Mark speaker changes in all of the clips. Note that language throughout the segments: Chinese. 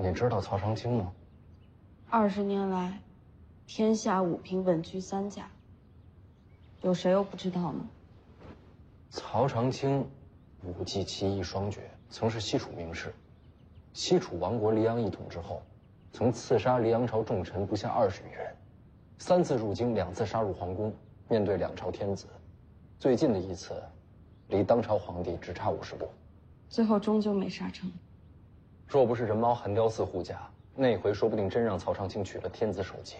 Speaker 1: 你知道曹长青吗
Speaker 2: ？20年来，天下武平稳居3甲，有谁又不知道呢？
Speaker 1: 曹长青武技奇艺双绝，曾是西楚名士。西楚亡国黎阳一统之后，曾刺杀黎阳朝重臣不下20余人，3次入京，2次杀入皇宫，面对2朝天子。最近的一次，离当朝皇帝只差50步，
Speaker 2: 最后终究没杀成。
Speaker 1: 若不是人猫寒雕寺护驾，那回说不定真让曹长青取了天子首级。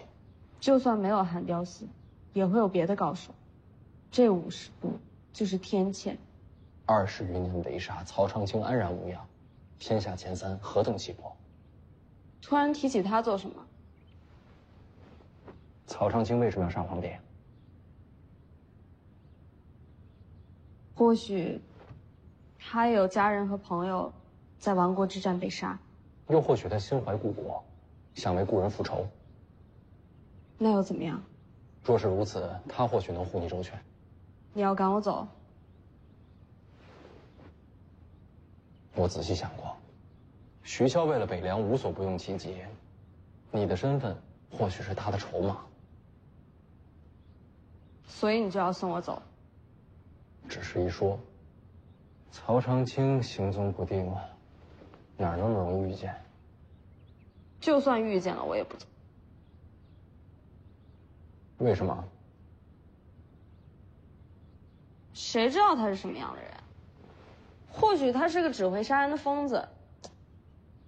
Speaker 2: 就算没有寒雕寺，也会有别的高手。这50步就是天堑。
Speaker 1: 20余年围杀，曹长青安然无恙，天下前3，何等气魄！
Speaker 2: 突然提起他做什么？
Speaker 1: 曹长青为什么要杀皇帝？
Speaker 2: 或许，他也有家人和朋友，在亡国之战被杀。
Speaker 1: 又或许他心怀故国，想为故人复仇。
Speaker 2: 那又怎么样？
Speaker 1: 若是如此，他或许能护你周全。
Speaker 2: 你要赶我走？
Speaker 1: 我仔细想过，徐骁为了北凉无所不用其极，你的身份或许是他的筹码。
Speaker 2: 所以你就要送我走？
Speaker 1: 只是一说，曹长青行踪不定，哪那么容易遇见？
Speaker 2: 就算遇见了，我也不走。
Speaker 1: 为什么？
Speaker 2: 谁知道他是什么样的人？或许他是个只会杀人的疯子。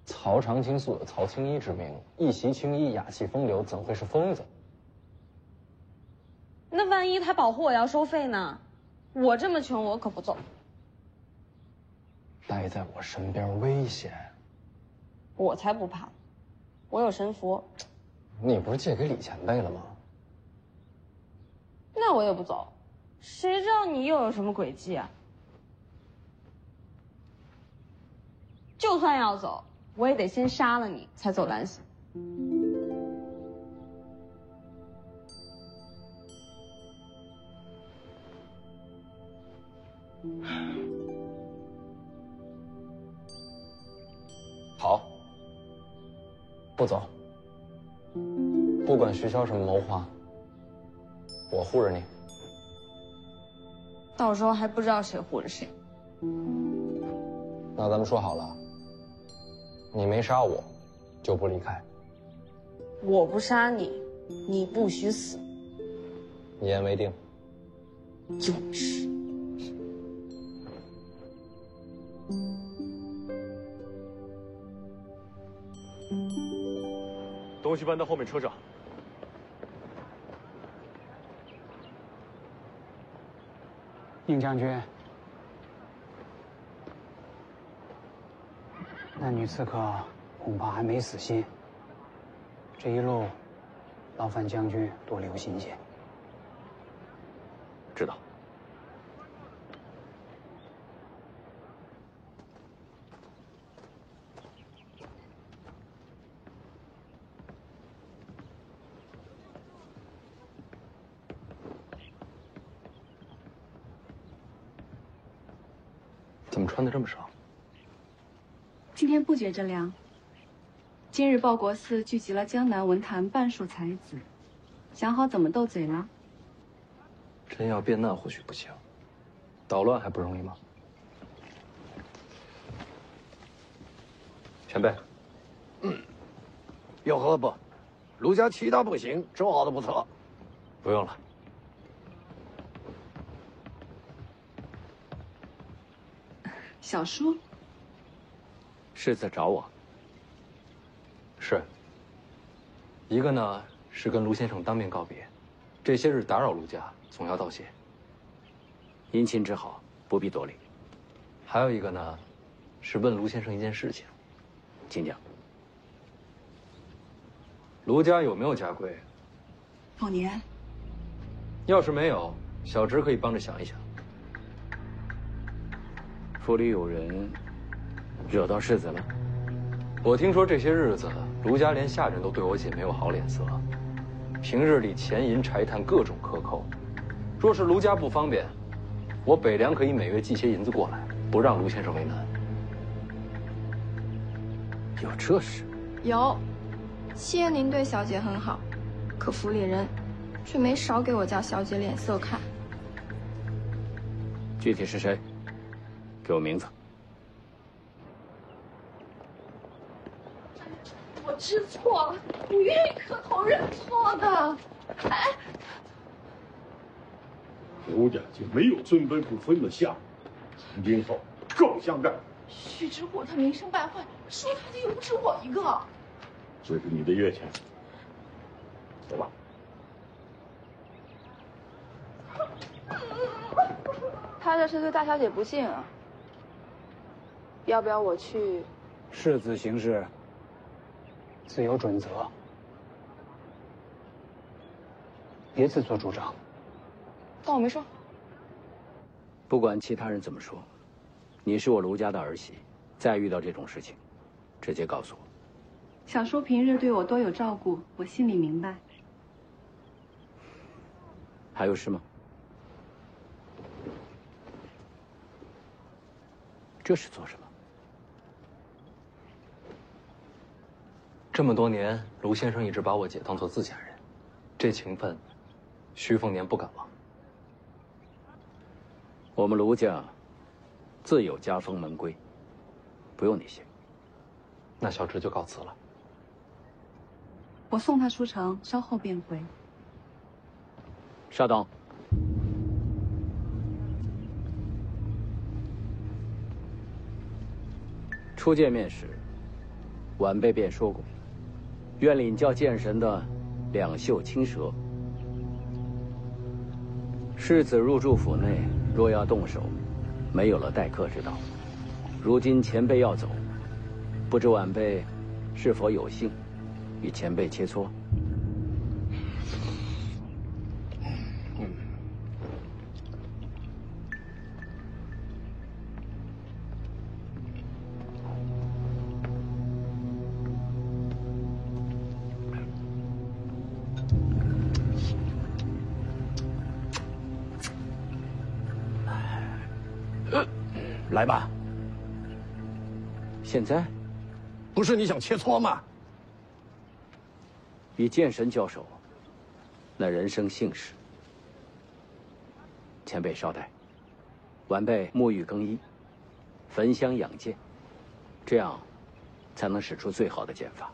Speaker 1: 曹长青素有曹青衣之名，一袭青衣，雅气风流，怎会是疯子？
Speaker 2: 那万一他保护我要收费呢？我这么穷，我可不走。
Speaker 1: 待在我身边危险。
Speaker 2: 我才不怕，我有神符。
Speaker 1: 你不是借给李前辈了吗？
Speaker 2: 那我也不走，谁知道你又有什么诡计啊？就算要走，我也得先杀了你，才走蓝心。
Speaker 1: 好，不走。不管徐骁什么谋划，我护着你。
Speaker 2: 到时候还不知道谁护着谁。
Speaker 1: 那咱们说好了，你没杀我，就不离开。
Speaker 2: 我不杀你，你不许死。
Speaker 1: 一言为定。
Speaker 2: 幼稚。
Speaker 3: 东西搬到后面车上。
Speaker 4: 应将军，那女刺客恐怕还没死心。这一路，劳烦将军多留心些。
Speaker 3: 知道。
Speaker 1: 怎么穿的这么少？
Speaker 5: 今天不觉着凉。今日报国寺聚集了江南文坛半数才子，想好怎么斗嘴了？
Speaker 1: 真要变难或许不行，捣乱还不容易吗？前辈，
Speaker 6: 有何不？卢家其他不行，周好的不错。
Speaker 1: 不用了。
Speaker 5: 小叔，
Speaker 3: 是在找我？
Speaker 1: 是。一个呢是跟卢先生当面告别，这些日打扰卢家，总要道谢。
Speaker 3: 姻亲之好，不必多礼。
Speaker 1: 还有一个呢，是问卢先生一件事情。
Speaker 3: 请讲。
Speaker 1: 卢家有没有家规？
Speaker 5: 凤年，
Speaker 1: 要是没有，小侄可以帮着想一想。
Speaker 3: 府里有人惹到世子了？
Speaker 1: 我听说这些日子，卢家连下人都对我姐没有好脸色，平日里钱银柴炭各种克扣。若是卢家不方便，我北凉可以每月寄些银子过来，不让卢先生为难。
Speaker 3: 有这事？
Speaker 7: 有，谢您对小姐很好，可府里人却没少给我家小姐脸色看。
Speaker 3: 具体是谁？给我名字。
Speaker 7: 我知错了，不愿意磕头认错的。哎，
Speaker 8: 胡家就没有尊卑不分的下场，今后更相干。
Speaker 7: 徐知虎他名声败坏，说他的又不止我一个。
Speaker 8: 这是你的月钱，走吧。
Speaker 7: 他这是对大小姐不敬啊！要不要我去？
Speaker 4: 世子行事自有准则，别自作主张。
Speaker 7: 当我没说。
Speaker 3: 不管其他人怎么说，你是我卢家的儿媳，再遇到这种事情，直接告诉我。
Speaker 5: 小叔平日对我多有照顾，我心里明白。
Speaker 3: 还有事吗？这是做什么？
Speaker 1: 这么多年，卢先生一直把我姐当做自家人，这情分，徐凤年不敢忘。
Speaker 3: 我们卢家自有家风门规，不用你谢。
Speaker 1: 那小侄就告辞了。
Speaker 5: 我送他出城，稍后便回。
Speaker 3: 稍等。初见面时，晚辈便说过，愿领教剑神的两袖青蛇。世子入住府内，若要动手，没有了待客之道。如今前辈要走，不知晚辈是否有幸与前辈切磋？
Speaker 6: 来吧。
Speaker 3: 现在，
Speaker 6: 不是你想切磋吗？
Speaker 3: 与剑神交手，乃人生幸事。前辈稍待，晚辈沐浴更衣，焚香养剑，这样才能使出最好的剑法，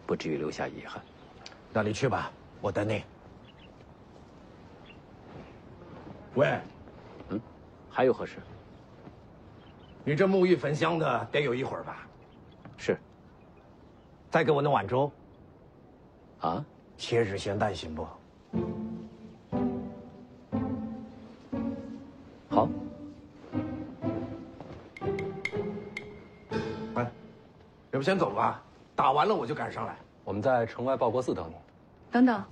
Speaker 3: 不至于留下遗憾。
Speaker 6: 那你去吧，我等你。喂，
Speaker 3: 还有何事？
Speaker 6: 你这沐浴焚香的得有一会儿吧？
Speaker 3: 是。
Speaker 6: 再给我弄碗粥。
Speaker 3: 啊？
Speaker 6: 切日咸淡行不？
Speaker 3: 好。
Speaker 6: 哎，要不先走吧，打完了我就赶上来。
Speaker 1: 我们在城外报国寺等你。
Speaker 5: 等等，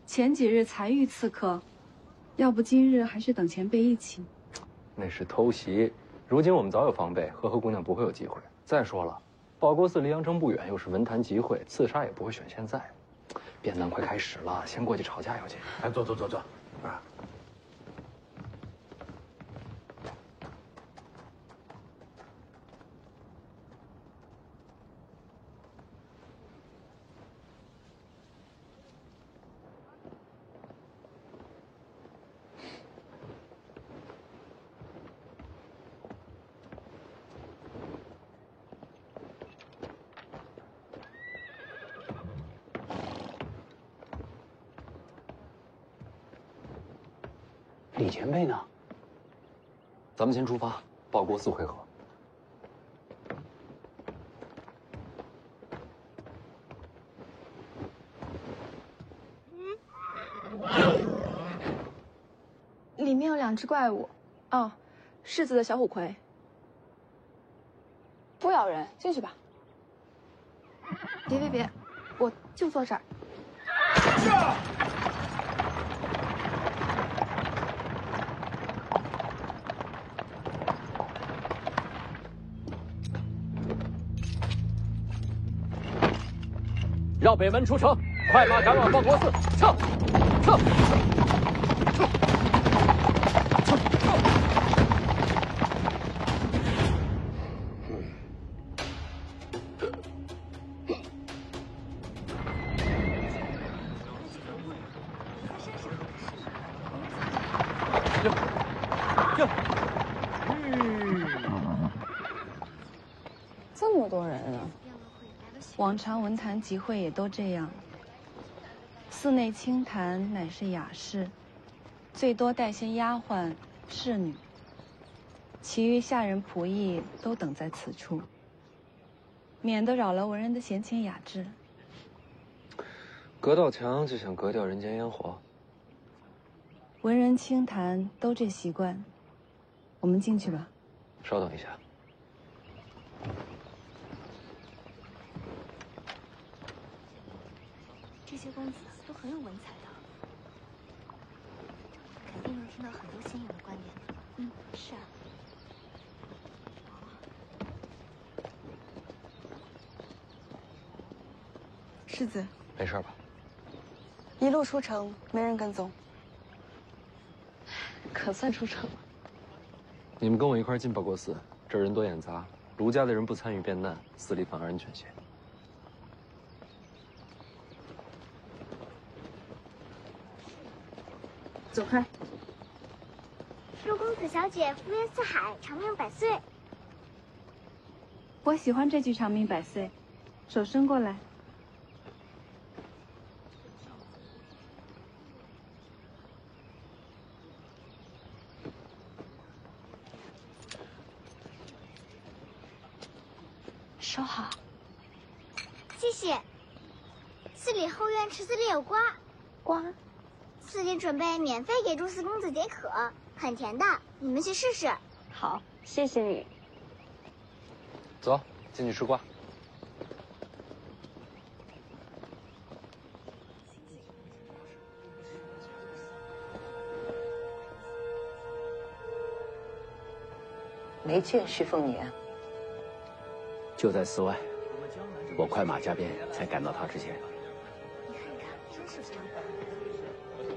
Speaker 5: 前几日才遇刺客，要不今日还是等前辈一起。
Speaker 1: 那是偷袭，如今我们早有防备，和姑娘不会有机会。再说了，报国寺离阳城不远，又是文坛集会，刺杀也不会选现在。便当快开始了，先过去吵架要紧。
Speaker 6: 哎，坐。啊。
Speaker 4: 李前辈呢？
Speaker 1: 咱们先出发，报国寺会合。
Speaker 7: 里面有2只怪物，哦，世子的小虎葵。不咬人，进去吧。别，我就坐这儿。
Speaker 3: 绕北门出城，快马赶往报国寺，撤！
Speaker 2: 这么多人啊！
Speaker 5: 往常文坛集会也都这样。寺内清谈乃是雅士，最多带些丫鬟、侍女，其余下人仆役都等在此处，免得扰了文人的闲情雅致。
Speaker 1: 隔道墙就想隔掉人间烟火？
Speaker 5: 文人清谈都这习惯，我们进去吧。
Speaker 1: 稍等一下。
Speaker 9: 这些公子都很有文采的，肯定能听到很多新颖的观点。嗯，是啊。
Speaker 10: 世子，
Speaker 1: 没事吧？
Speaker 10: 一路出城，没人跟踪，
Speaker 2: 可算出城了。
Speaker 1: 你们跟我一块进报国寺，这儿人多眼杂，卢家的人不参与变难，寺里反而安全些。
Speaker 2: 走开！
Speaker 9: 陆公子小姐福源四海，长命百岁。
Speaker 5: 我喜欢这句长命百岁，手伸过来。
Speaker 2: 收好。
Speaker 9: 谢谢。寺里后院池子里有瓜，
Speaker 2: 瓜。
Speaker 9: 寺里准备免费给朱四公子解渴，很甜的，你们去试试。
Speaker 2: 好，谢谢你。
Speaker 1: 走，进去吃瓜。
Speaker 11: 没见徐凤年，
Speaker 3: 就在寺外，我快马加鞭才赶到他之前。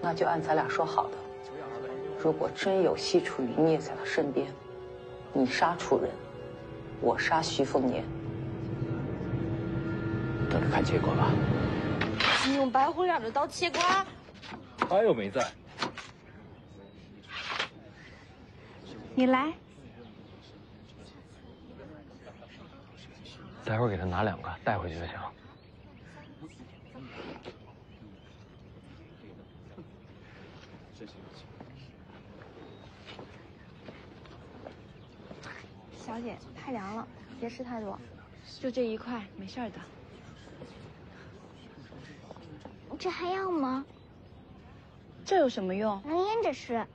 Speaker 11: 那就按咱俩说好的，如果真有西楚余孽在他身边，你杀楚人，我杀徐凤年。
Speaker 3: 等着看结果吧。
Speaker 2: 你用白虎脸的刀切瓜，
Speaker 1: 他又没在。
Speaker 5: 你来。
Speaker 1: 待会儿给他拿2个带回去就行。
Speaker 7: 小姐，太凉了，别吃太多。
Speaker 5: 就这一块，没事的。
Speaker 9: 这还要吗？
Speaker 5: 这有什么用？
Speaker 9: 能腌着吃。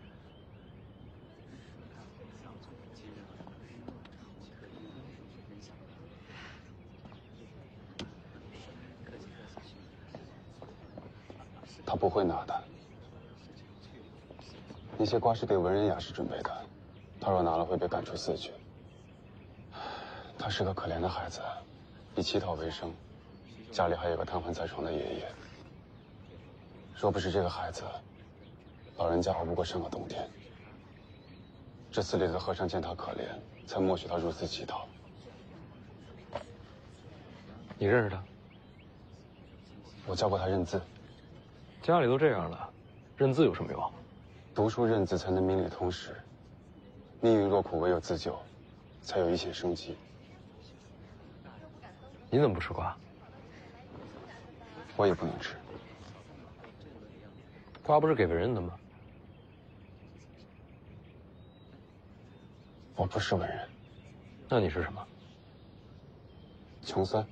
Speaker 12: 他不会拿的。那些瓜是给文人雅士准备的，他若拿了会被赶出寺去。他是个可怜的孩子，以乞讨为生，家里还有个瘫痪在床的爷爷。若不是这个孩子，老人家熬不过上个冬天。这寺里的和尚见他可怜，才默许他入寺乞讨。
Speaker 1: 你认识他？
Speaker 12: 我教过他认字。
Speaker 1: 家里都这样了，认字有什么用？
Speaker 12: 读书认字才能明理通识。命运若苦，唯有自救，才有一线生机。
Speaker 1: 你怎么不吃瓜？
Speaker 12: 我也不能吃。
Speaker 1: 瓜不是给文人的吗？
Speaker 12: 我不是文人。
Speaker 1: 那你是什么？
Speaker 12: 穷酸。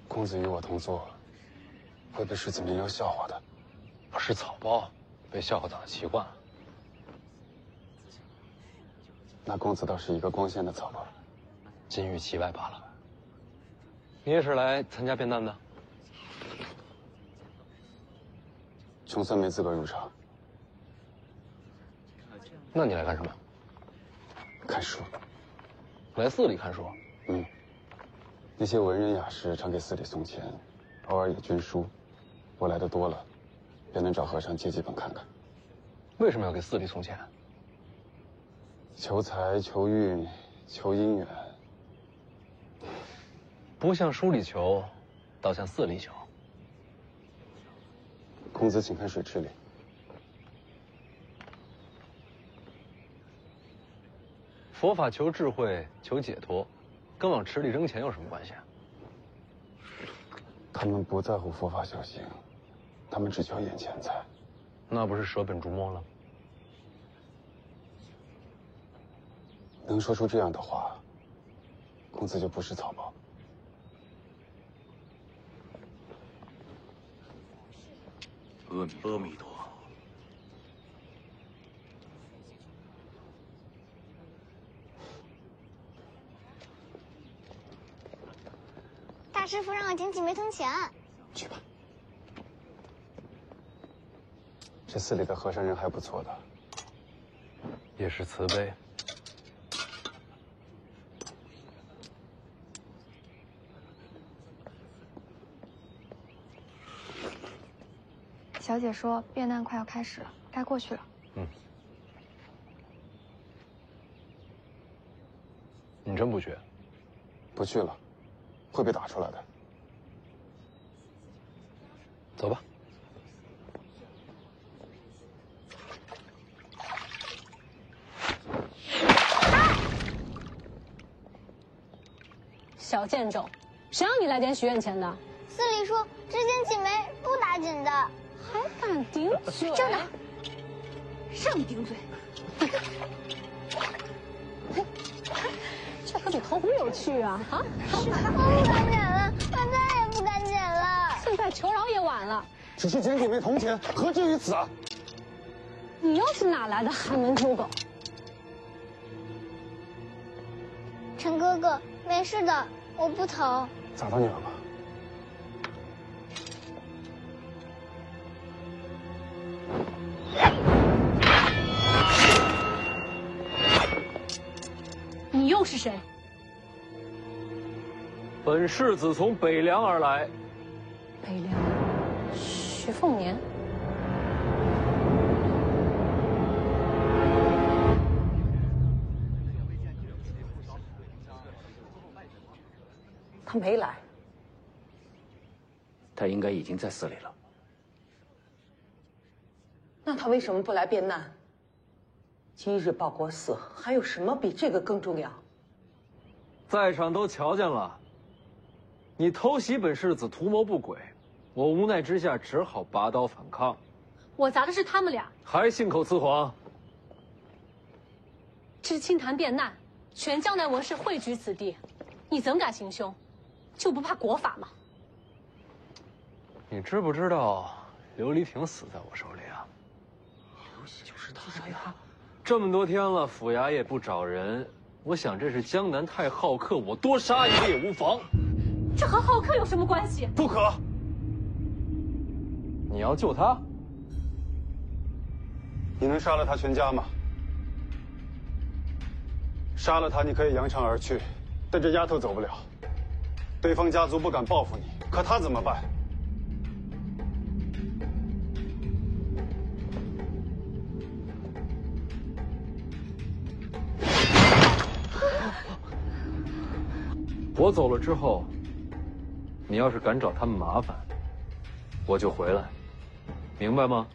Speaker 12: 公子与我同坐，会被世子名流笑话的。
Speaker 1: 我是草包，被笑话长得习惯了。
Speaker 12: 那公子倒是一个光鲜的草包，
Speaker 1: 金玉其外罢了。你也是来参加变难的？
Speaker 12: 穷酸没资格入场。
Speaker 1: 那你来干什么？
Speaker 12: 看书。
Speaker 1: 来寺里看书？
Speaker 12: 嗯。那些文人雅士常给寺里送钱，偶尔也捐书。我来的多了，便能找和尚借几本看看。
Speaker 1: 为什么要给寺里送钱？
Speaker 12: 求财、求运、求姻缘。
Speaker 1: 不像书里求，倒像寺里求。
Speaker 12: 孔子，请看水池里。
Speaker 1: 佛法求智慧，求解脱，跟往池里扔钱有什么关系啊？
Speaker 12: 他们不在乎佛法修行，他们只求眼前财。
Speaker 1: 那不是舍本逐末了？
Speaker 12: 能说出这样的话，孔子就不是草包。
Speaker 6: 阿弥陀。
Speaker 9: 大师傅让我捡几枚铜钱。
Speaker 12: 去吧。这寺里的和尚人还不错的，
Speaker 1: 也是慈悲。
Speaker 7: 小姐说变难快要开始了，该过去了。
Speaker 1: 你真不去？
Speaker 12: 不去了，会被打出来的。
Speaker 1: 走吧。
Speaker 13: 小贱种，谁让你来捡许愿钱的？
Speaker 9: 寺里说只捡几枚，不打紧的。
Speaker 13: 还敢顶嘴？
Speaker 9: 真的，
Speaker 13: 让你顶嘴。这可比偷壶有趣啊！啊！
Speaker 9: 我不敢捡了，我再也不敢捡了。
Speaker 13: 现在求饶也晚了。
Speaker 12: 只是捡几枚铜钱，何至于此啊？
Speaker 13: 你又是哪来的寒门猪狗？
Speaker 9: 陈哥哥，没事的，我不疼。
Speaker 12: 砸到你了吧？
Speaker 13: 你又是谁？
Speaker 1: 本世子从北凉而来。
Speaker 13: 北凉，徐凤年。
Speaker 11: 他没来，
Speaker 3: 他应该已经在寺里了。
Speaker 11: 那他为什么不来变难？今日报国寺，还有什么比这个更重要？
Speaker 1: 在场都瞧见了，你偷袭本世子，图谋不轨，我无奈之下只好拔刀反抗。
Speaker 13: 我砸的是他们俩，
Speaker 1: 还信口雌黄。
Speaker 13: 知青坛变难，全江南文士汇聚此地，你怎敢行凶？就不怕国法吗？
Speaker 1: 你知不知道琉璃瓶死在我手里啊？
Speaker 11: 就是他呀！
Speaker 1: 这么多天了，府衙也不找人，我想这是江南太好客，我多杀一个也无妨。
Speaker 13: 这和好客有什么关系？
Speaker 1: 不可！你要救他？
Speaker 12: 你能杀了他全家吗？杀了他，你可以扬长而去，但这丫头走不了。对方家族不敢报复你，可他怎么办？
Speaker 1: 我走了之后，你要是敢找他们麻烦，我就回来，明白吗？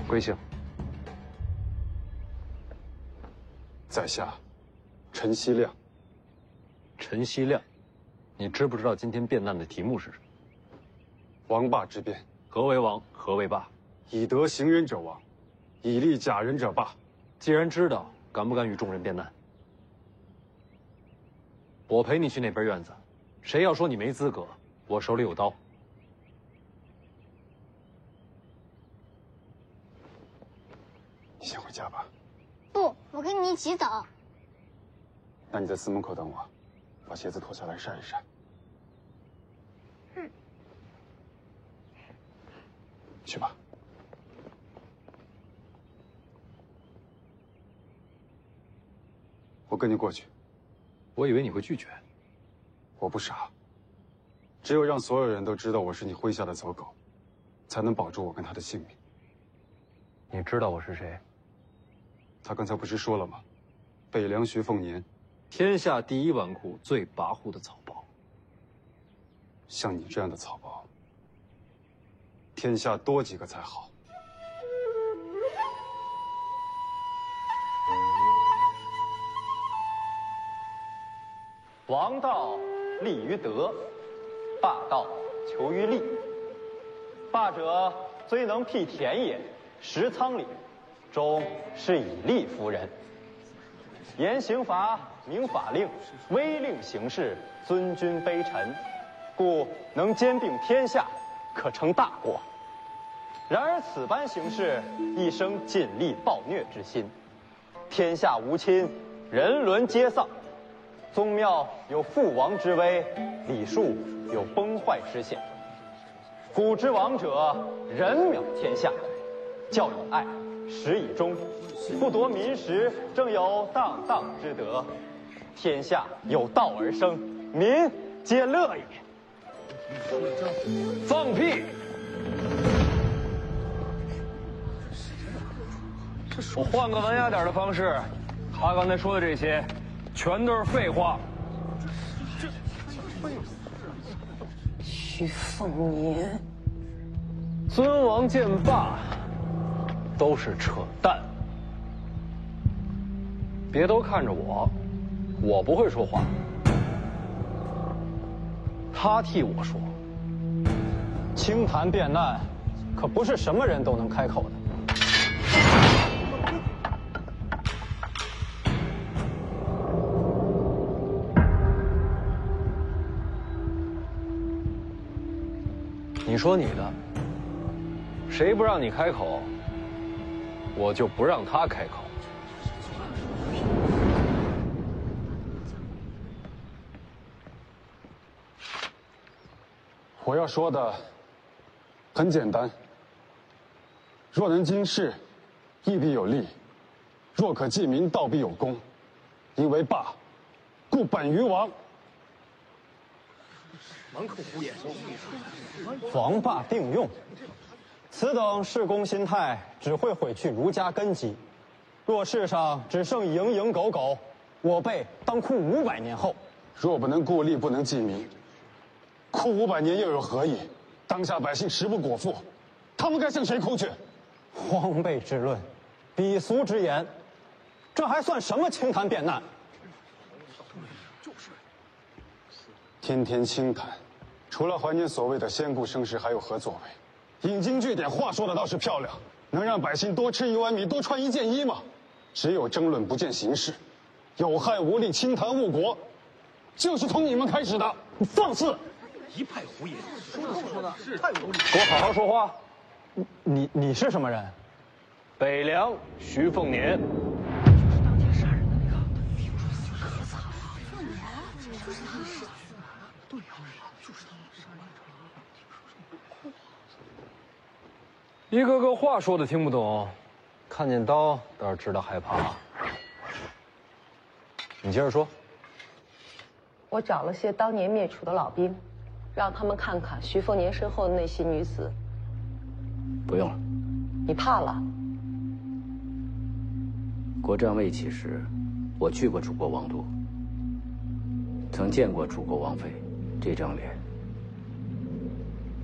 Speaker 1: 贵姓？
Speaker 12: 在下陈希亮。
Speaker 1: 陈希亮，你知不知道今天变难的题目是什么？
Speaker 12: 王霸之变。
Speaker 1: 何为王？何为霸？
Speaker 12: 以德行人者王，以利假人者霸。
Speaker 1: 既然知道，敢不敢与众人变难？我陪你去那边院子，谁要说你没资格，我手里有刀。
Speaker 12: 你先回家吧。
Speaker 9: 不，我跟你一起走。
Speaker 12: 那你在寺门口等我，把鞋子脱下来晒一晒。去吧。我跟你过去。
Speaker 1: 我以为你会拒绝。
Speaker 12: 我不傻。只有让所有人都知道我是你麾下的走狗，才能保住我跟他的性命。
Speaker 1: 你知道我是谁？
Speaker 12: 他刚才不是说了吗？北凉徐凤年，
Speaker 1: 天下第一纨绔、最跋扈的草包。
Speaker 12: 像你这样的草包，天下多几个才好。
Speaker 14: 王道立于德，霸道求于利。霸者虽能辟田野，食仓廪，终是以利服人。严刑罚，明法令，威令行事，尊君卑臣，故能兼并天下，可称大国。然而此般行事，一生尽力暴虐之心，天下无亲，人伦皆丧。宗庙有覆亡之危，礼数有崩坏之险。古之王者，人渺天下，教以爱，实以忠，不夺民食，正有荡荡之德。天下有道而生，民皆乐也。
Speaker 1: 放屁！我换个文雅点的方式，他刚才说的这些，全都是废话。
Speaker 11: 徐凤年，
Speaker 1: 尊王见霸，都是扯淡。别都看着我，我不会说话，他替我说。
Speaker 14: 清谈变难，可不是什么人都能开口的。
Speaker 1: 你说你的，谁不让你开口，我就不让他开口。
Speaker 12: 我要说的很简单：若能经世，义必有利；若可济民，道必有功。因为霸，故本于王。
Speaker 14: 满口胡言！王霸并用，此等事公心态，只会毁去儒家根基。若世上只剩蝇营狗苟，我辈当哭500年后。
Speaker 12: 若不能固利，不能济民，哭500年又有何益？当下百姓食不果腹，他们该向谁哭去？
Speaker 14: 荒悖之论，鄙俗之言，这还算什么清谈变难？
Speaker 12: 天天清谈，除了怀念所谓的先故盛世，还有何作为？引经据典，话说的倒是漂亮，能让百姓多吃1碗米，多穿1件衣吗？只有争论不见形式，有害无利，清谈误国，就是从你们开始的。
Speaker 14: 你放肆！
Speaker 8: 一派胡言，
Speaker 14: 说的太无理。
Speaker 1: 给我好好说话。
Speaker 14: 你是什么人？
Speaker 1: 北凉徐凤年。一个个话说的听不懂，看见刀倒是知道害怕。你接着说。
Speaker 11: 我找了些当年灭楚的老兵，让他们看看徐凤年身后的那些女子。
Speaker 3: 不用了。
Speaker 11: 你怕了？
Speaker 3: 国战未起时，我去过楚国王都，曾见过楚国王妃，这张脸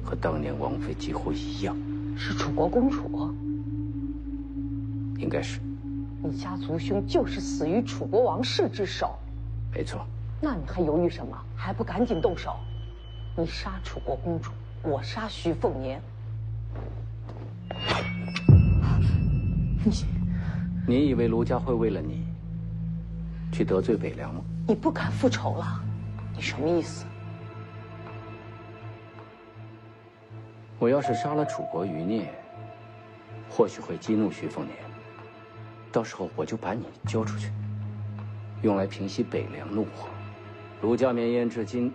Speaker 3: 和当年王妃几乎一样。
Speaker 11: 是楚国公主？
Speaker 3: 应该是。
Speaker 11: 你家族兄就是死于楚国王室之手。
Speaker 3: 没错。
Speaker 11: 那你还犹豫什么？还不赶紧动手！你杀楚国公主，我杀徐凤年。
Speaker 3: 你以为卢家会为了你去得罪北凉吗？
Speaker 11: 你不敢复仇了？你什么意思？
Speaker 3: 我要是杀了楚国余孽，或许会激怒徐凤年，到时候我就把你交出去，用来平息北凉怒火。卢家绵延至今，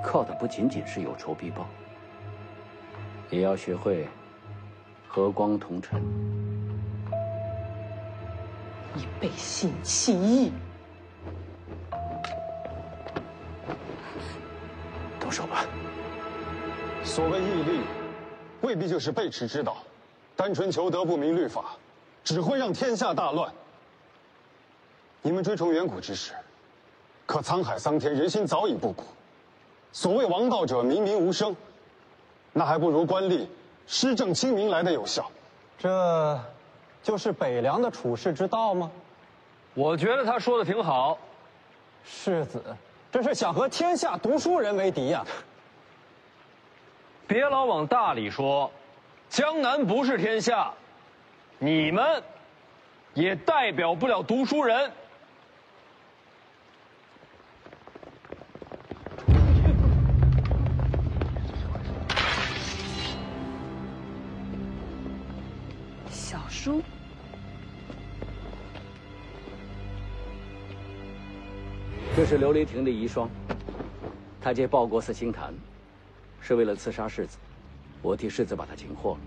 Speaker 3: 靠的不仅仅是有仇必报，也要学会和光同尘。
Speaker 11: 你背信弃义，
Speaker 3: 都手了。
Speaker 12: 所谓义利，未必就是背驰之道，单纯求得不明律法，只会让天下大乱。你们追崇远古之事，可沧海桑田，人心早已不古。所谓王道者，冥冥无声，那还不如官吏施政清明来的有效。
Speaker 14: 这，就是北凉的处世之道吗？
Speaker 15: 我觉得他说的挺好。
Speaker 14: 世子，这是想和天下读书人为敌呀！
Speaker 15: 别老往大里说，江南不是天下，你们也代表不了读书人。
Speaker 5: 小叔，
Speaker 3: 这是琉璃亭的遗孀，她借报国寺清谈，是为了刺杀世子，我替世子把她擒获了。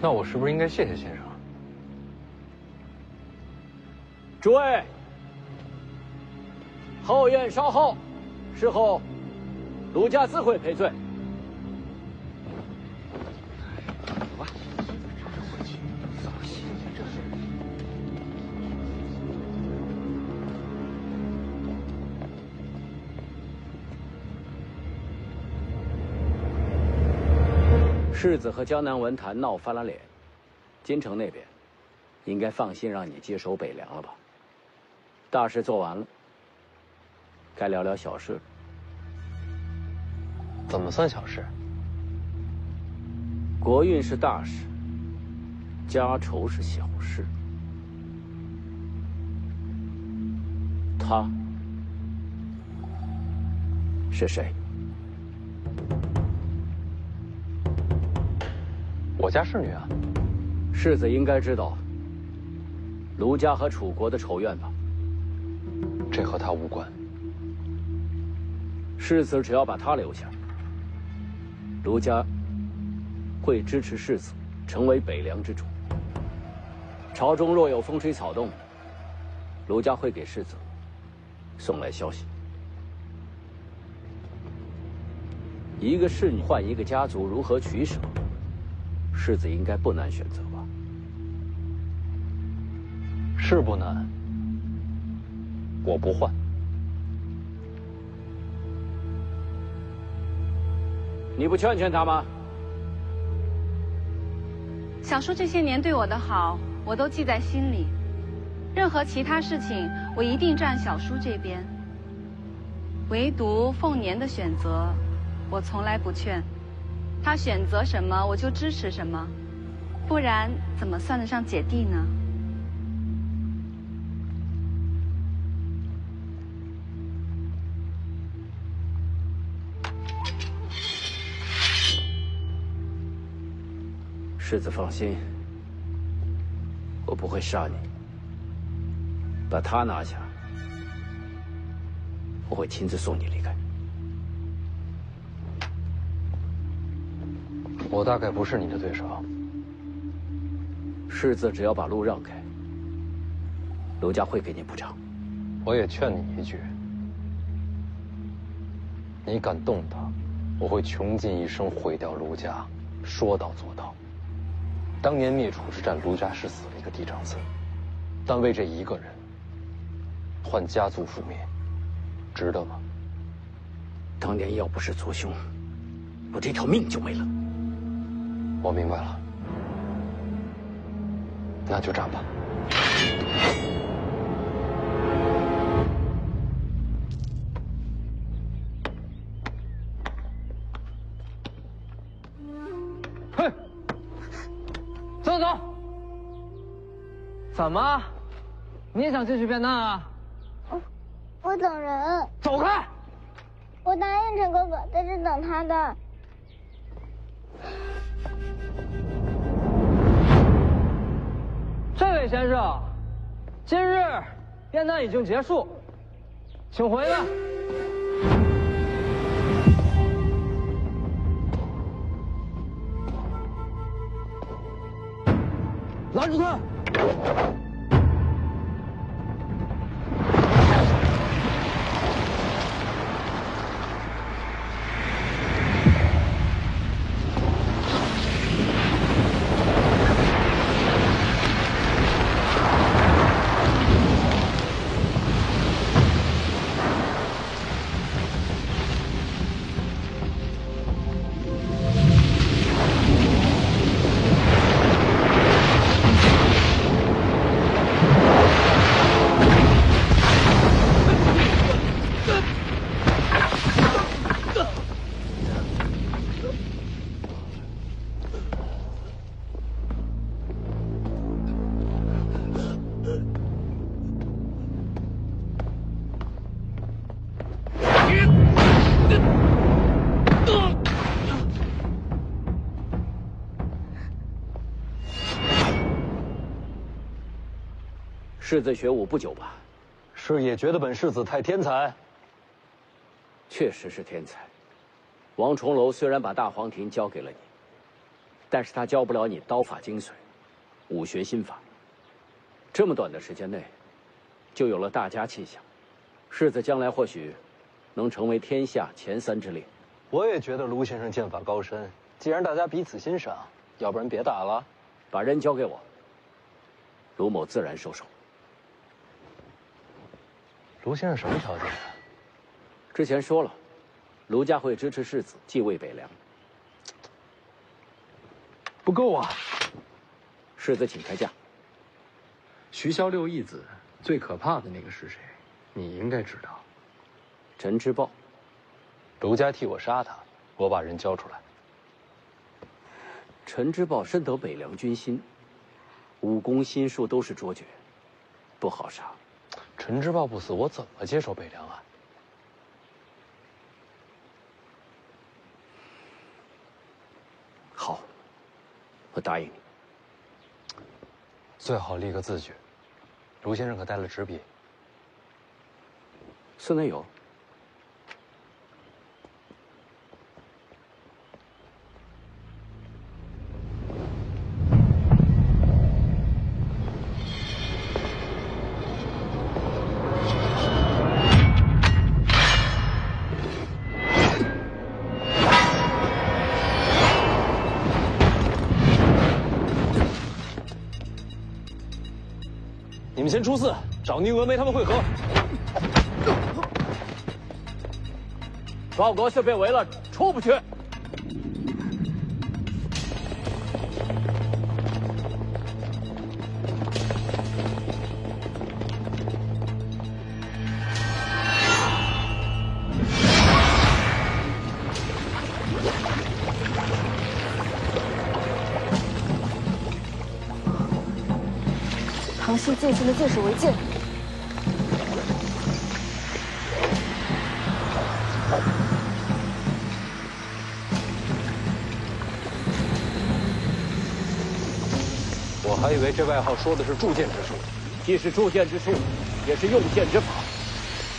Speaker 1: 那我是不是应该谢谢先生？
Speaker 3: 诸位，后院稍后，事后卢家自会赔罪。世子和江南文坛闹翻了脸，京城那边应该放心让你接手北凉了吧？大事做完了，该聊聊小事了。
Speaker 1: 怎么算小事？
Speaker 3: 国运是大事，家仇是小事。他是谁？
Speaker 1: 我家侍女啊。
Speaker 3: 世子应该知道卢家和楚国的仇怨吧？
Speaker 1: 这和他无关。
Speaker 3: 世子只要把他留下，卢家会支持世子成为北凉之主。朝中若有风吹草动，卢家会给世子送来消息。一个侍女换一个家族，如何取舍？世子应该不难选择吧？
Speaker 1: 是不难，我不换。
Speaker 3: 你不劝劝他吗？
Speaker 5: 小叔这些年对我的好，我都记在心里。任何其他事情，我一定站小叔这边。唯独凤年的选择，我从来不劝。他选择什么，我就支持什么，不然怎么算得上姐弟呢？
Speaker 3: 世子放心，我不会杀你。把他拿下，我会亲自送你离开。
Speaker 1: 我大概不是你的对手。
Speaker 3: 世子只要把路让开，卢家会给你补偿。
Speaker 1: 我也劝你一句，你敢动他，我会穷尽一生毁掉卢家，说到做到。当年灭楚之战，卢家是死了一个嫡长子，但为这一个人，换家族覆灭，值得吗？
Speaker 3: 当年要不是族兄，我这条命就没了。
Speaker 1: 我明白了，那就战吧。
Speaker 15: 嘿，走走。怎么？你也想进去变难啊？
Speaker 9: 我等人。
Speaker 15: 走开！
Speaker 9: 我答应陈哥哥在这等他的。
Speaker 15: 这位先生，今日变难已经结束，请回吧。拦住他！
Speaker 3: 世子学武不久吧？
Speaker 1: 是也觉得本世子太天才。
Speaker 3: 确实是天才。王重楼虽然把大黄庭交给了你，但是他教不了你刀法精髓，武学心法。这么短的时间内，就有了大家气象。世子将来或许能成为天下前3之列。
Speaker 1: 我也觉得卢先生剑法高深。既然大家彼此欣赏，要不然别打了，
Speaker 3: 把人交给我，卢某自然收手。
Speaker 1: 卢先生什么条件？
Speaker 3: 之前说了，卢家会支持世子继位北凉。
Speaker 1: 不够啊！
Speaker 3: 世子请开价。
Speaker 1: 徐骁6义子最可怕的那个是谁？你应该知道。
Speaker 3: 陈之豹。
Speaker 1: 卢家替我杀他，我把人交出来。
Speaker 3: 陈之豹深得北凉军心，武功心术都是卓绝，不好杀。
Speaker 1: 陈之豹不死，我怎么接手北凉啊？
Speaker 3: 好，我答应你。
Speaker 1: 最好立个字据。卢先生可带了纸笔？
Speaker 3: 寺内有。
Speaker 1: 你们先出寺，找宁峨眉他们会合。
Speaker 3: 报国寺被围了，出不去。
Speaker 10: 唐熙剑圣的剑手为剑。
Speaker 1: 我还以为这外号说的是铸剑之术，
Speaker 3: 既是铸剑之术，也是用剑之法。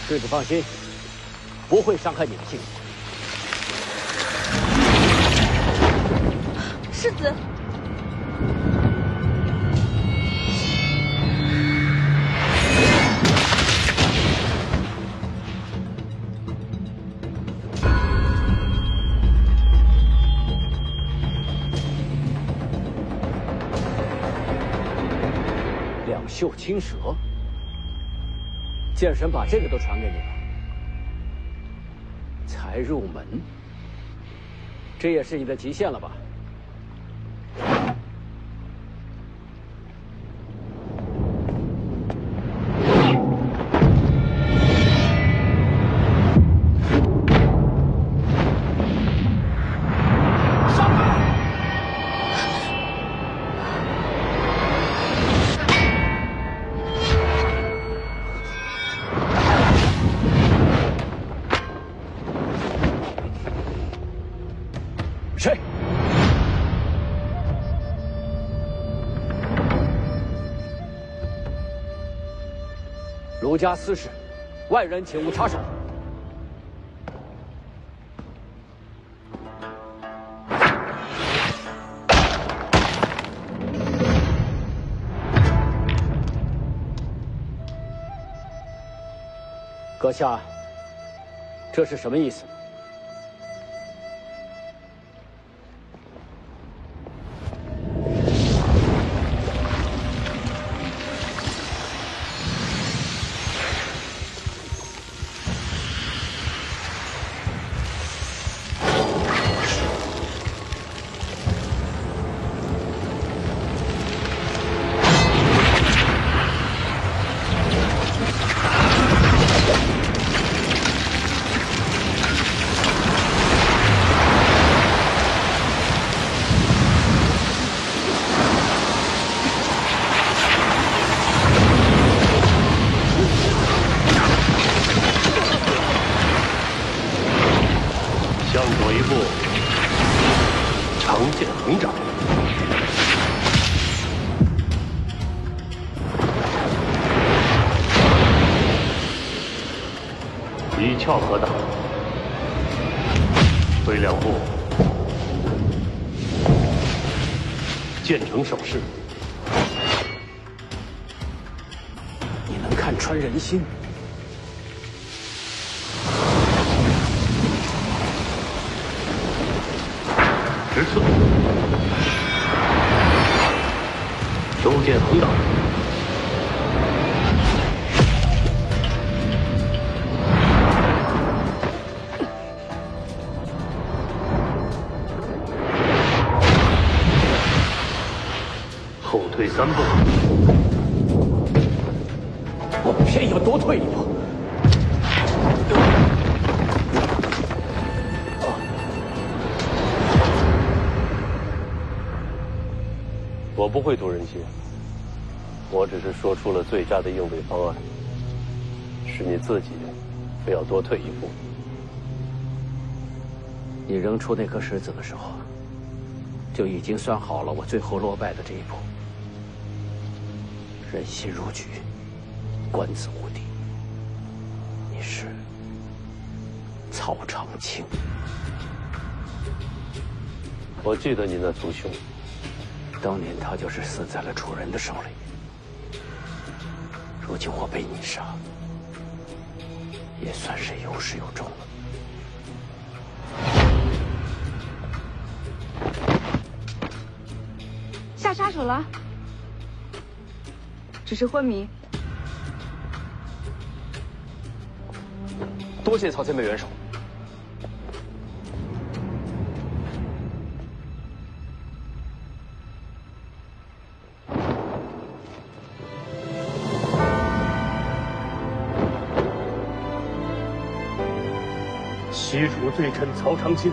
Speaker 3: 世子放心，不会伤害你的性命。
Speaker 10: 世子。
Speaker 3: 绣青蛇，剑神把这个都传给你了，才入门，这也是你的极限了吧？谁？卢家私事，外人请勿插手。阁下，这是什么意思？
Speaker 8: 向左一步，长剑横掌。以翘可挡，挥两步，建成手势。
Speaker 3: 你能看穿人心。
Speaker 8: 直刺，周剑横挡。 后退3步，
Speaker 3: 我偏要多退一步。
Speaker 8: 我不会读人心，我只是说出了最佳的应对方案。是你自己非要多退一步。
Speaker 3: 你扔出那颗石子的时候，就已经算好了我最后落败的这一步。 人心如炬，官子无敌。你是曹长青。
Speaker 8: 我记得你那族兄，
Speaker 3: 当年他就是死在了楚人的手里。如今我被你杀，也算是有始有终了。
Speaker 5: 下杀手了。 只是昏迷。
Speaker 15: 多谢曹前辈援手。
Speaker 8: 西楚罪臣曹长青，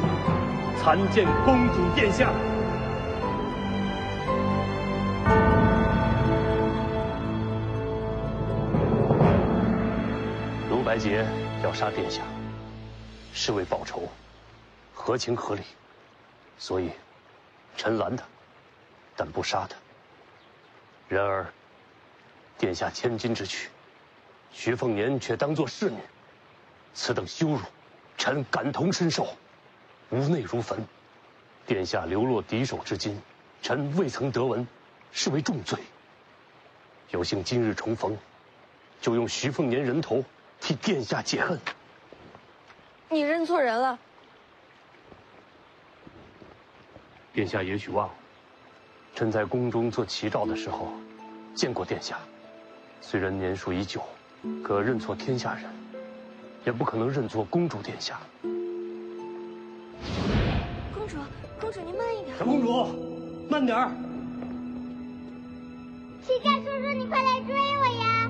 Speaker 8: 参见公主殿下。 白洁要杀殿下，是为报仇，合情合理，所以臣拦他，但不杀他。然而，殿下千金之躯，徐凤年却当作侍女，此等羞辱，臣感同身受，无内如焚。殿下流落敌手至今，臣未曾得闻，是为重罪。有幸今日重逢，就用徐凤年人头。 替殿下解恨。
Speaker 5: 你认错人了。
Speaker 8: 殿下也许忘了，臣在宫中做齐诏的时候，见过殿下。虽然年数已久，可认错天下人，也不可能认错公主殿下。
Speaker 9: 公主，公主您慢一点。
Speaker 8: 小公主，慢点儿。
Speaker 9: 齐战叔叔，你快来追我呀！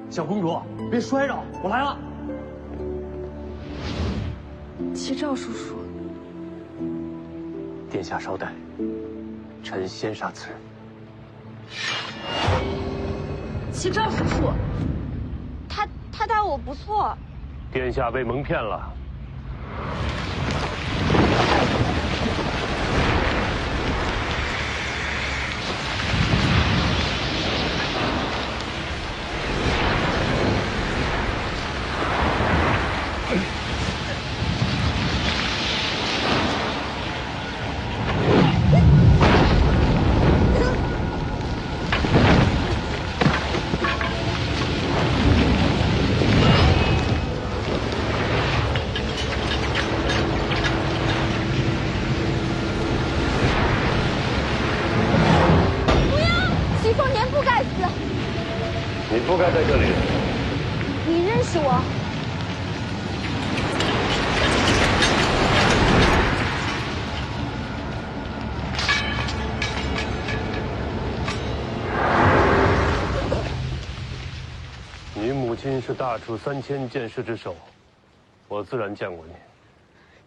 Speaker 8: 小公主，别摔着，我来了。
Speaker 5: 齐兆叔叔，
Speaker 8: 殿下稍待，臣先杀此人。
Speaker 5: 齐兆叔叔，他待我不错。
Speaker 8: 殿下被蒙骗了。你不该在这里。
Speaker 10: 你认识我？
Speaker 8: 你母亲是大楚3000剑士之首，我自然见过你。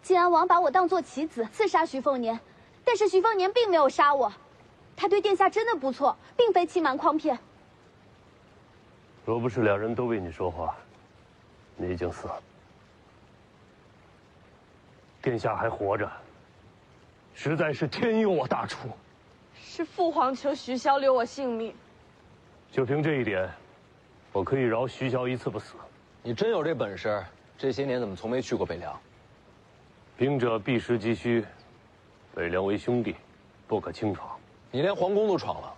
Speaker 10: 晋安王把我当作棋子，刺杀徐凤年，但是徐凤年并没有杀我，他对殿下真的不错，并非欺瞒诓骗。
Speaker 8: 若不是两人都为你说话，你已经死了。殿下还活着，实在是天佑我大楚。
Speaker 5: 是父皇求徐骁留我性命。
Speaker 8: 就凭这一点，我可以饶徐骁一次不死。
Speaker 1: 你真有这本事，这些年怎么从没去过北凉？
Speaker 8: 兵者必失急需，北凉为兄弟，不可轻闯。
Speaker 1: 你连皇宫都闯了。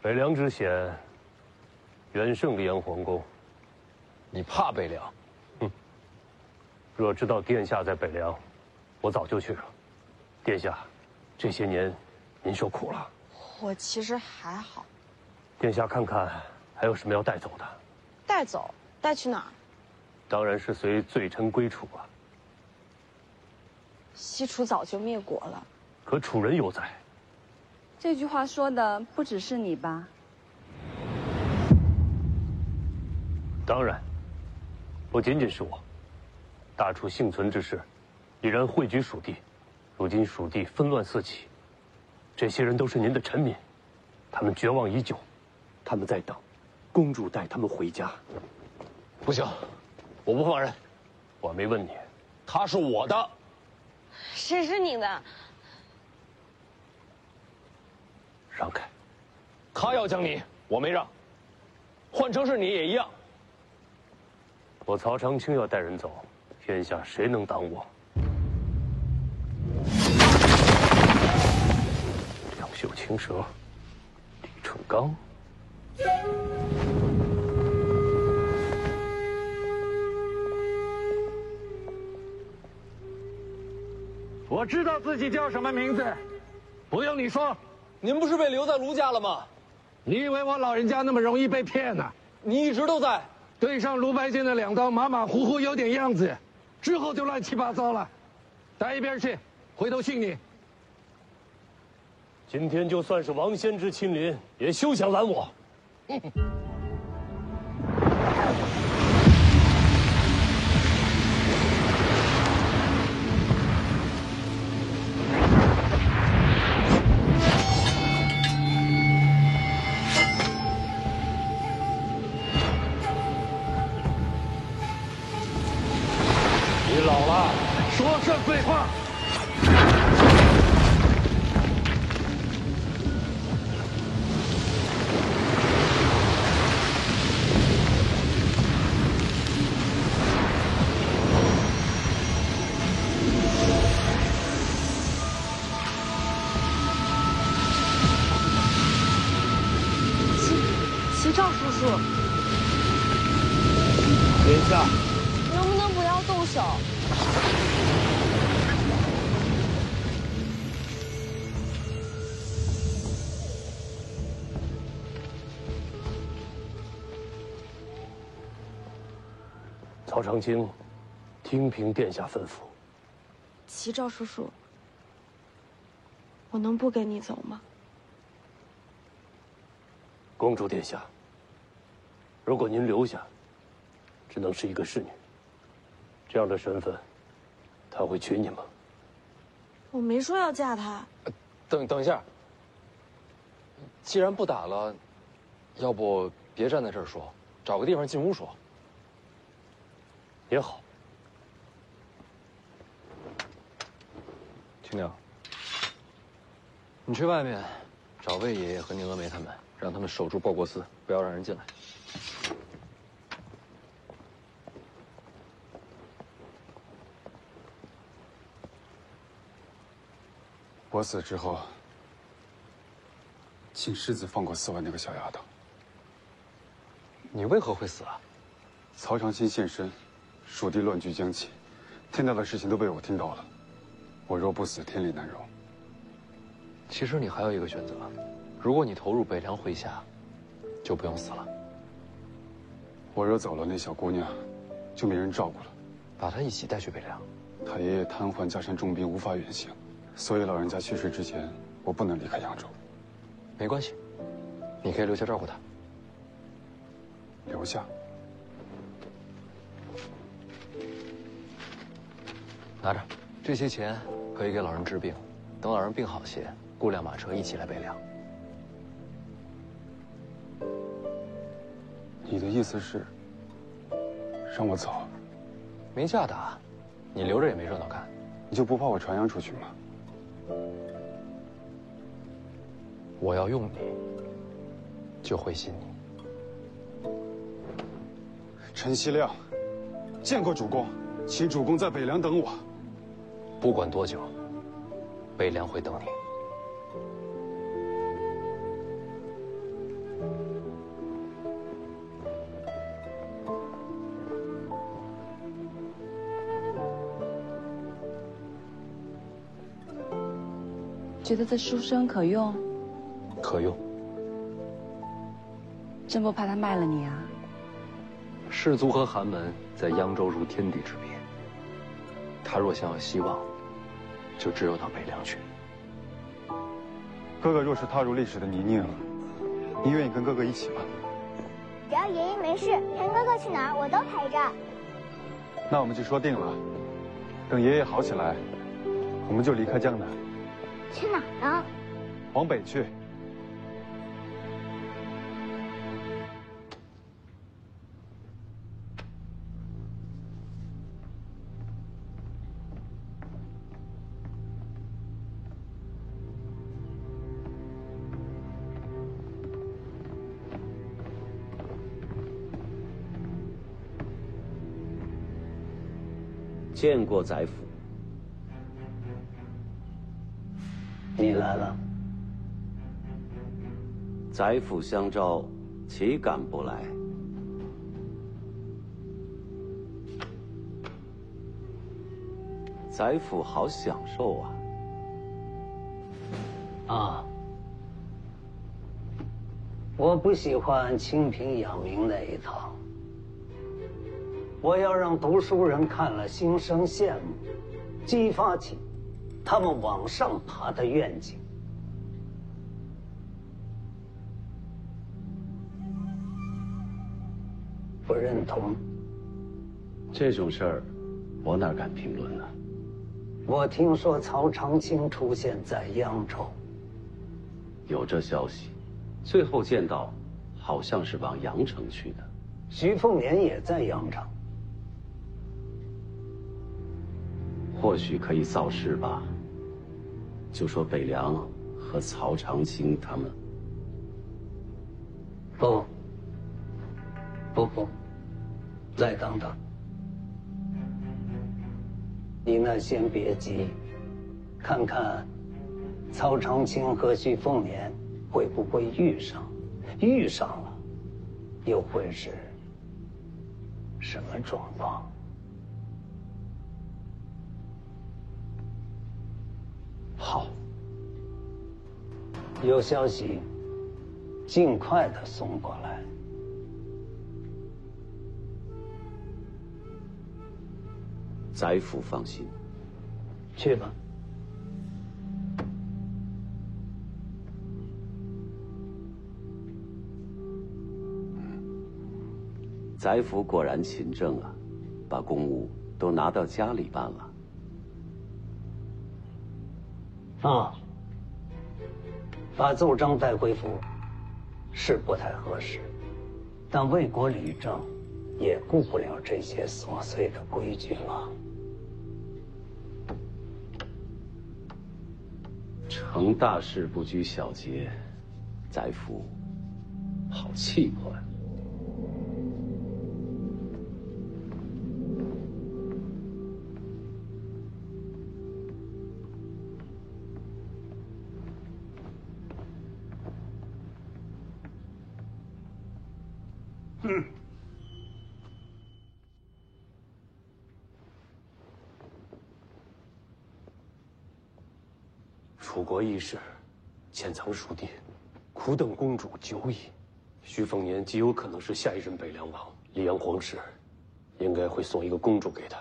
Speaker 8: 北凉之险，远胜离阳皇宫。
Speaker 1: 你怕北凉？
Speaker 8: 哼！若知道殿下在北凉，我早就去了。殿下，这些年您受苦了。
Speaker 2: 我其实还好。
Speaker 8: 殿下看看还有什么要带走的？
Speaker 2: 带走？带去哪儿？
Speaker 8: 当然是随罪臣归楚啊。
Speaker 2: 西楚早就灭国了，
Speaker 8: 可楚人犹在。
Speaker 5: 这句话说的不只是你吧？
Speaker 8: 当然，不仅仅是我。大楚幸存之事，已然汇聚蜀地。如今蜀地纷乱四起，这些人都是您的臣民，他们绝望已久，他们在等公主带他们回家。
Speaker 1: 不行，我不放人。
Speaker 8: 我没问你，
Speaker 1: 他是我的。
Speaker 2: 谁是你的？
Speaker 8: 让开！
Speaker 1: 他要将你，我没让。换成是你也一样。
Speaker 8: 我曹长青要带人走，天下谁能挡我？两袖青蛇，李淳刚。
Speaker 16: 我知道自己叫什么名字，不用你说。
Speaker 1: 您不是被留在卢家了吗？
Speaker 16: 你以为我老人家那么容易被骗呢？
Speaker 1: 你一直都在。
Speaker 16: 对上卢白金的2刀，马马虎虎有点样子，之后就乱七八糟了。带一边去，回头信你。
Speaker 8: 今天就算是王先知亲临，也休想拦我。
Speaker 16: 你老了，说这废话。
Speaker 2: 齐赵叔叔，
Speaker 8: 殿下，
Speaker 2: 能不能不要动手？
Speaker 8: 曹长青，听凭殿下吩咐。
Speaker 2: 齐赵叔叔，我能不跟你走吗？
Speaker 8: 公主殿下，如果您留下，只能是一个侍女。这样的身份，他会娶你吗？
Speaker 2: 我没说要嫁他。
Speaker 1: 等一下，既然不打了，要不别站在这儿说，找个地方进屋说。
Speaker 8: 也好。
Speaker 1: 青鸟，你去外面找魏爷爷和宁峨眉他们，让他们守住报国司，不要让人进来。
Speaker 12: 我死之后，请世子放过4万那个小丫头。
Speaker 1: 你为何会死啊？
Speaker 12: 曹长青现身，蜀地乱局将起，天大的事情都被我听到了。我若不死，天理难容。
Speaker 1: 其实你还有一个选择，如果你投入北凉麾下，就不用死了。
Speaker 12: 我若走了，那小姑娘就没人照顾了。
Speaker 1: 把她一起带去北凉。
Speaker 12: 她爷爷瘫痪，加上重病，无法远行，所以老人家去世之前，我不能离开扬州。
Speaker 1: 没关系，你可以留下照顾她。
Speaker 12: 留下？
Speaker 1: 拿着，这些钱可以给老人治病，等老人病好些，雇辆马车一起来北凉。
Speaker 12: 你的意思是让我走？
Speaker 1: 没架打，你留着也没热闹看。
Speaker 12: 你就不怕我传扬出去吗？
Speaker 1: 我要用你，就会信你。
Speaker 12: 陈希亮，见过主公，请主公在北凉等我。
Speaker 1: 不管多久，北凉会等你。
Speaker 5: 觉得这书生可用？
Speaker 1: 可用。
Speaker 5: 真不怕他卖了你啊？
Speaker 1: 士族和寒门在扬州如天地之别。他若想要希望，就只有到北凉去。
Speaker 12: 哥哥若是踏入历史的泥泞了，你愿意跟哥哥一起吗？
Speaker 9: 只要爷爷没事，陪哥哥去哪儿我都陪着。
Speaker 12: 那我们就说定了，等爷爷好起来，我们就离开江南。
Speaker 9: 去哪儿呢？
Speaker 12: 往北去。
Speaker 3: 见过宰府。
Speaker 11: 你来了。
Speaker 3: 宰府相召，岂敢不来？宰府好享受啊！
Speaker 11: 啊，我不喜欢清贫养民那一套。我要让读书人看了心生羡慕，激发起他们往上爬的愿景。不认同？
Speaker 3: 这种事儿，我哪敢评论呢？
Speaker 11: 我听说曹长青出现在扬州，
Speaker 3: 有这消息，最后见到，好像是往阳城去的。
Speaker 11: 徐凤年也在阳城。
Speaker 3: 或许可以造势吧。就说北凉和曹长青他们。
Speaker 11: 不，再等等。你那先别急，看看曹长青和徐凤年会不会遇上，遇上了，又会是什么状况？
Speaker 3: 好，
Speaker 11: 有消息，尽快的送过来。
Speaker 3: 宰府放心，
Speaker 11: 去吧。
Speaker 3: 宰府果然勤政啊，把公务都拿到家里办了。
Speaker 11: 啊，把奏章带回府是不太合适，但为国理政也顾不了这些琐碎的规矩了。
Speaker 3: 成大事不拘小节，宰府好气魄呀！
Speaker 8: 楚国义士潜藏蜀地，苦等公主久矣。徐凤年极有可能是下一任北凉王。黎阳皇室应该会送一个公主给他。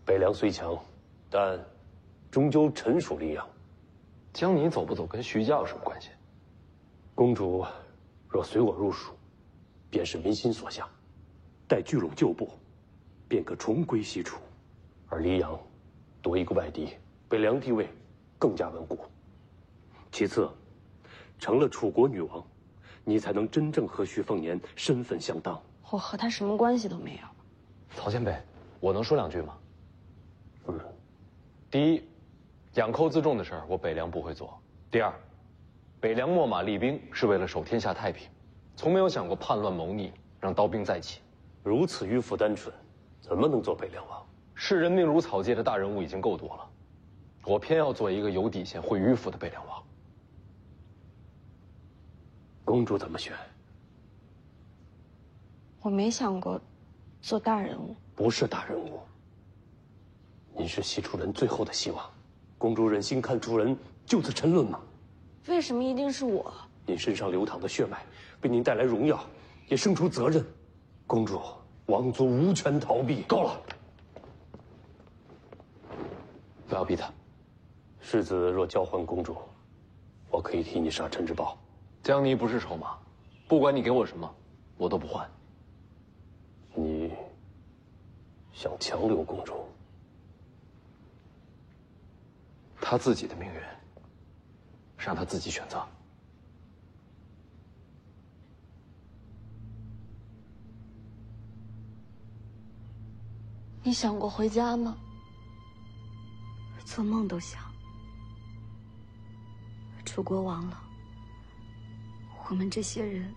Speaker 8: 北凉虽强，但终究臣属黎阳。
Speaker 1: 江你走不走跟徐家有什么关系？
Speaker 8: 公主若随我入蜀，便是民心所向。待聚拢旧部，便可重归西楚。而黎阳多一个外敌，北凉地位更加稳固。其次，成了楚国女王，你才能真正和徐凤年身份相当。
Speaker 2: 我和他什么关系都没有。
Speaker 1: 曹前辈，我能说两句吗？第一，养寇自重的事儿，我北凉不会做。第二，北凉秣马厉兵是为了守天下太平，从没有想过叛乱谋逆，让刀兵再起。
Speaker 8: 如此迂腐单纯，怎么能做北凉王？
Speaker 1: 世人命如草芥的大人物已经够多了，我偏要做一个有底线、会迂腐的北凉王。
Speaker 8: 公主怎么选？
Speaker 2: 我没想过做大人物。
Speaker 8: 不是大人物。您是西楚人最后的希望，公主忍心看楚人就此沉沦吗？
Speaker 2: 为什么一定是我？
Speaker 8: 您身上流淌的血脉为您带来荣耀，也生出责任。公主，王族无权逃避。
Speaker 1: 够了！不要逼他。
Speaker 8: 世子若交还公主，我可以替你杀陈之豹。
Speaker 1: 江离不是筹码，不管你给我什么，我都不换。
Speaker 8: 你想强留公主？
Speaker 1: 她自己的命运，让她自己选择。
Speaker 2: 你想过回家吗？
Speaker 10: 做梦都想。楚国亡了，我们这些人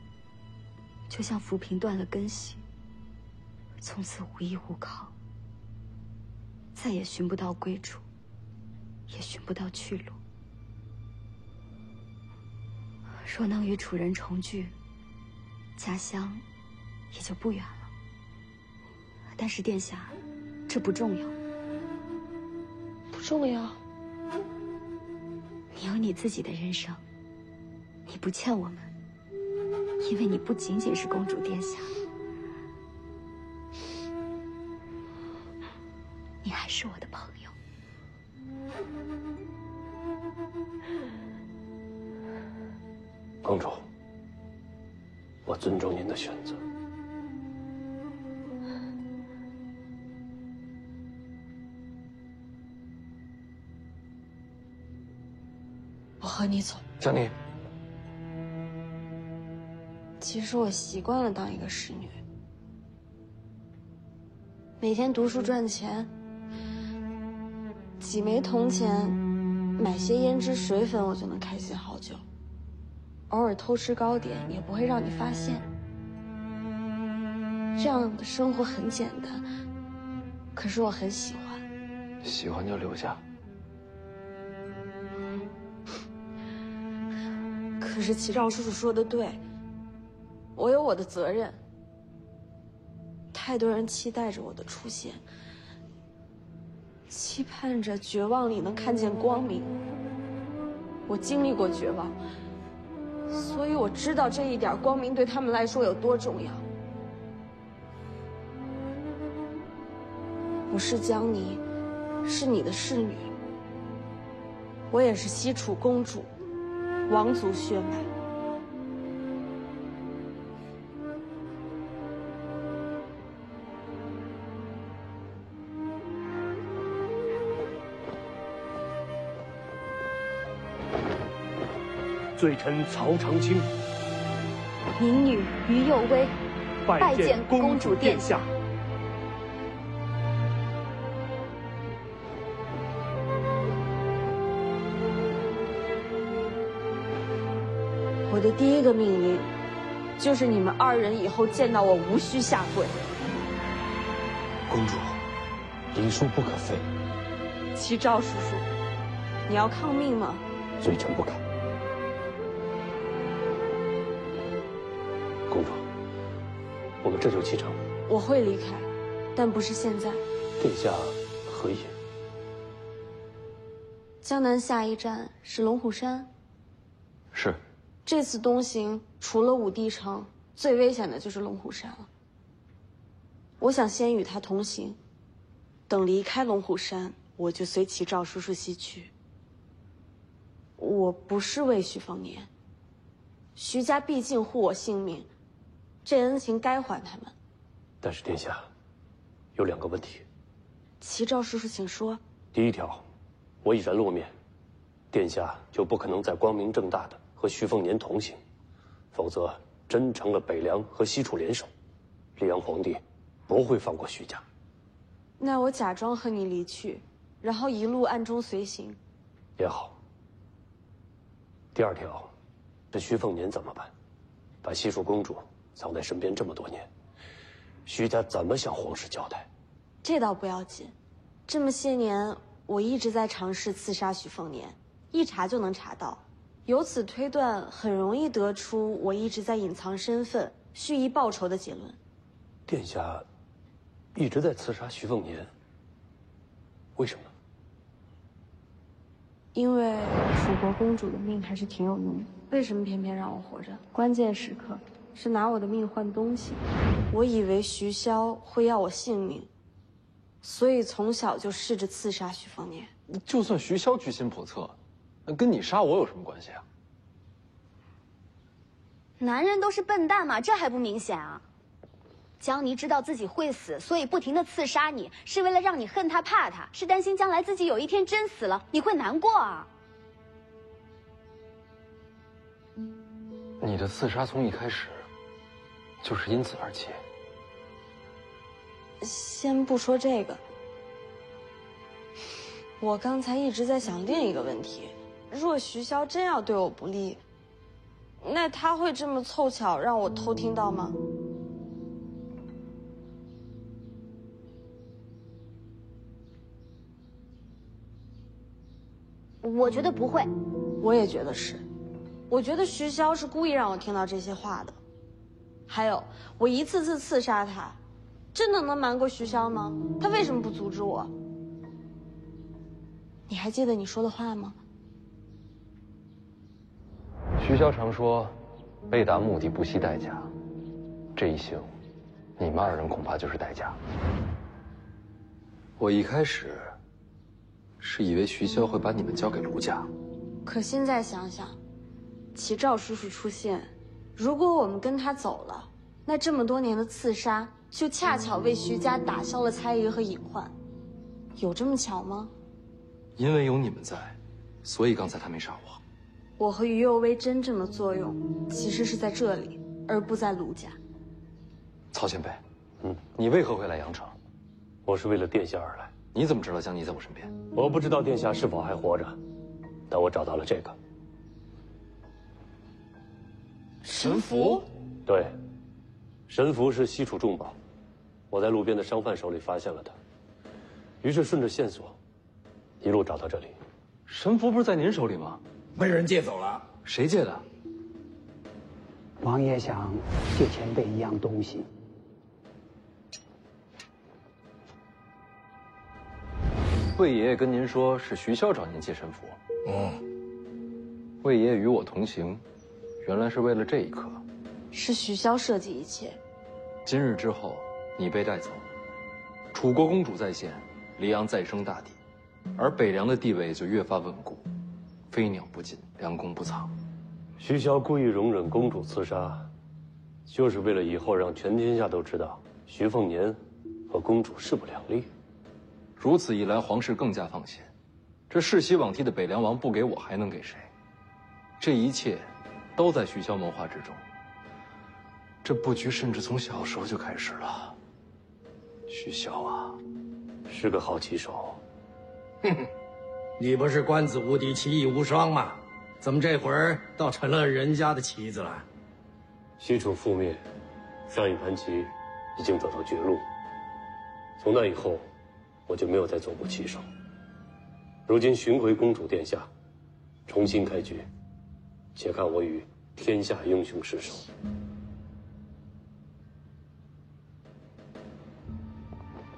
Speaker 10: 就像浮萍断了根系，从此无依无靠，再也寻不到归处，也寻不到去路。若能与楚人重聚，家乡也就不远了。但是殿下，这不重要。
Speaker 2: 不重要。
Speaker 10: 你有你自己的人生，你不欠我们，因为你不仅仅是公主殿下，你还是我的朋友。
Speaker 8: 公主，我尊重您的选择。
Speaker 2: 我和你走。
Speaker 1: 江离，
Speaker 2: 其实我习惯了当一个侍女，每天读书赚钱，几枚铜钱，买些胭脂水粉，我就能开心好久。偶尔偷吃糕点也不会让你发现。这样的生活很简单，可是我很喜欢。
Speaker 1: 喜欢就留下。
Speaker 2: 可是齐兆叔叔说的对，我有我的责任。太多人期待着我的出现，期盼着绝望里能看见光明。我经历过绝望，所以我知道这一点光明对他们来说有多重要。我是江离，是你的侍女，我也是西楚公主，王族血脉。
Speaker 8: 罪臣曹长青，
Speaker 10: 民女于右威，拜见公主殿下。
Speaker 2: 我的第一个命令，就是你们二人以后见到我无需下跪。
Speaker 8: 公主，礼数不可废。
Speaker 2: 齐兆叔叔，你要抗命吗？
Speaker 8: 罪臣不敢。公主，我们这就启程。
Speaker 2: 我会离开，但不是现在。
Speaker 8: 殿下何意？
Speaker 2: 江南下一站是龙虎山。
Speaker 1: 是。
Speaker 2: 这次东行除了武帝城，最危险的就是龙虎山了。我想先与他同行，等离开龙虎山，我就随齐赵叔叔西去。我不是为徐凤年，徐家毕竟护我性命，这恩情该还他们。
Speaker 8: 但是殿下，有2个问题。
Speaker 2: 齐赵叔叔，请说。
Speaker 8: 第一条，我已然落面，殿下就不可能再光明正大的和徐凤年同行，否则真成了北凉和西楚联手，溧阳皇帝不会放过徐家。
Speaker 2: 那我假装和你离去，然后一路暗中随行。
Speaker 8: 也好。第2条，这徐凤年怎么办？把西楚公主藏在身边这么多年，徐家怎么向皇室交代？
Speaker 2: 这倒不要紧，这么些年我一直在尝试刺杀徐凤年，一查就能查到，由此推断，很容易得出我一直在隐藏身份、蓄意报仇的结论。
Speaker 8: 殿下一直在刺杀徐凤年，为什么？
Speaker 2: 因为楚国公主的命还是挺有用的，为什么偏偏让我活着？关键时刻是拿我的命换东西。我以为徐骁会要我性命，所以从小就试着刺杀徐凤年。
Speaker 1: 就算徐骁居心叵测，那跟你杀我有什么关系啊？
Speaker 10: 男人都是笨蛋嘛，这还不明显啊？江离知道自己会死，所以不停地刺杀你，是为了让你恨他怕他，是担心将来自己有一天真死了，你会难过啊。
Speaker 1: 你的刺杀从一开始就是因此而起。
Speaker 2: 先不说这个，我刚才一直在想另一个问题：若徐骁真要对我不利，那他会这么凑巧让我偷听到吗？
Speaker 10: 我觉得不会，
Speaker 2: 我也觉得是。我觉得徐骁是故意让我听到这些话的。还有，我一次次刺杀他，真的能瞒过徐骁吗？他为什么不阻止我？你还记得你说的话吗？
Speaker 1: 徐骁常说，为达目的不惜代价。这一行，你们二人恐怕就是代价。我一开始是以为徐骁会把你们交给卢家，
Speaker 2: 可现在想想，齐赵叔叔出现，如果我们跟他走了，那这么多年的刺杀就恰巧为徐家打消了猜疑和隐患，有这么巧吗？
Speaker 1: 因为有你们在，所以刚才他没杀我。
Speaker 2: 我和于右威真正的作用，其实是在这里，而不在卢家。
Speaker 1: 曹前辈，你为何会来阳城？
Speaker 8: 我是为了殿下而来。
Speaker 1: 你怎么知道江离在我身边？
Speaker 8: 我不知道殿下是否还活着，但我找到了这个
Speaker 1: 神符。
Speaker 8: 对，神符是西楚重宝，我在路边的商贩手里发现了它，于是顺着线索，一路找到这里。
Speaker 1: 神符不是在您手里吗？
Speaker 16: 被人借走了。
Speaker 1: 谁借的？
Speaker 4: 王爷想借前辈一样东西。
Speaker 1: 魏爷爷跟您说是徐骁找您借神符。魏爷爷与我同行，原来是为了这一刻。
Speaker 2: 是徐骁设计一切。
Speaker 1: 今日之后，你被带走，楚国公主再现，黎阳再生大地，而北凉的地位就越发稳固，飞鸟不进，良弓不藏。
Speaker 8: 徐骁故意容忍公主刺杀，就是为了以后让全天下都知道徐凤年和公主势不两立。
Speaker 1: 如此一来，皇室更加放心。这世袭罔替的北凉王不给我，还能给谁？这一切，都在徐骁谋划之中。这布局甚至从小时候就开始了。徐骁啊，
Speaker 8: 是个好棋手。
Speaker 16: 哼哼，你不是官子无敌，棋艺无双吗？怎么这会儿倒成了人家的棋子了？
Speaker 8: 西楚覆灭，上一盘棋已经走到绝路。从那以后，我就没有再做过棋手。如今寻回公主殿下，重新开局，且看我与天下英雄失手。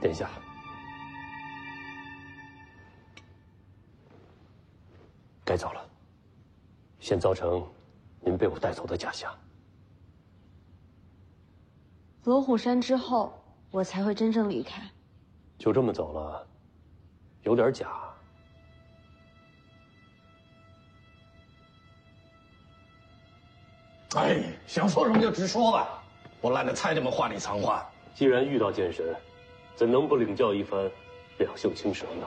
Speaker 8: 殿下，该走了，先造成您被我带走的假象。
Speaker 2: 罗虎山之后，我才会真正离开。
Speaker 8: 就这么走了，有点假。
Speaker 16: 哎，想说什么就直说吧，我懒得猜这么话里藏话。
Speaker 8: 既然遇到剑神，怎能不领教一番两袖青蛇呢？